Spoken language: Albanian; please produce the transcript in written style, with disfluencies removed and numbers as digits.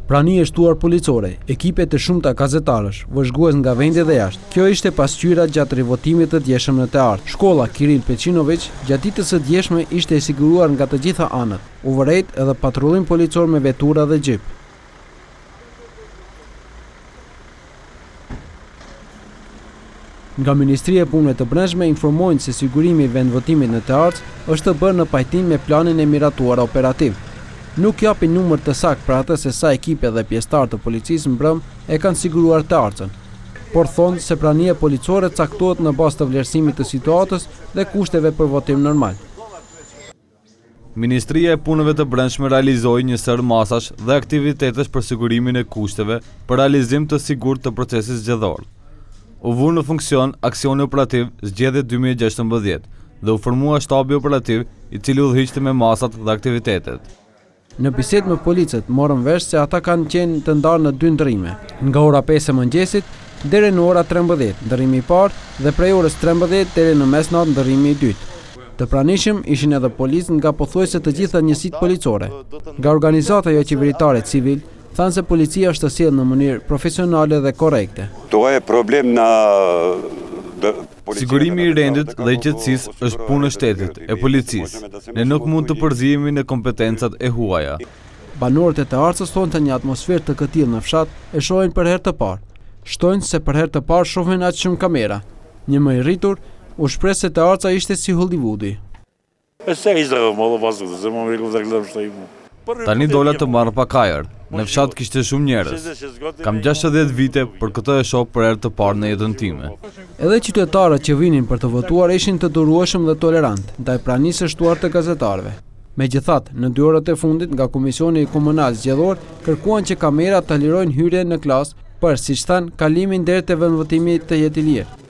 Prani e shtuar policore, ekipe të shumta gazetarësh, vëzhgues nga vendi dhe jashtë. Kjo ishte pasqyra gjatë rivotimit të djeshëm në teatr. Shkolla Kiril Pecinovic gjatë ditës së djeshme ishte e siguruar nga të gjitha anët, u vërejt edhe patrullim policor me vetura dhe xhip. Nga Ministria e Punëve të Brendshme informojnë se sigurimi i vendvotimit në teatr është të bërë në pajtim me planin e miratuar operativ. Nuk japin numër të saktë për atë se sa ekipe dhe pjesëtarë të policisë mbrëm e kanë siguruar teatrën, por thonë se prania policore caktohet në bazë të vlerësimit të situatës dhe kushteve për votim normal. Ministria e Punëve të Brendshme realizoi një sër masash dhe aktivitetesh për sigurimin e kushteve për realizim të sigurt të procesit zgjedhor. U vu në funksion aksioni operativ zgjedhje 2016 dhe u formua shtabi operativ i cili udhëhiqte me masat dhe aktivitetet. Në bisedë me policët morën vesh se ata kanë qenë të ndarë në 2 ndërrime, nga ora 5 e mëngjesit deri në ora 13, ndërrimi i parë, dhe prej orës 13 deri në mesnatë ndërrimi i dytë. Të pranishëm ishin edhe policë nga pothuajse të gjitha njësitë policore. Nga organizata jo qeveritare civil thanë se policia është të sjellë në mënyrë profesionale dhe korrekte. Sigurimi i rendit dhe i qetësisë është punë e shtetit, e policisë. Ne nuk mund të përzihemi në kompetencat e huaja. Banorët e teatrës thonë të një atmosferë të këtillë në fshat e shohin për herë të parë. Shtojnë se për herë të parë shohin aq shumë kamera. Një më i rritur u shpreh se teatra ishte si Hollywoodi. Tani dola të marrë pa kajër. Në fshat kishte shumë njerëz. Kam 60 vite për këtë e shoh për herë të parë në jetën time. Edhe qytetarët që vinin për të votuar ishin të durueshëm dhe tolerant ndaj pranisë së shtuar të gazetarëve. Megjithatë, në 2 orët e fundit nga Komisioni Komunal Zgjedhor kërkuan që kamerat ta lirojnë hyrjen në klasë për, siç thanë, kalimin deri te vendvotimi të jetë i lirë.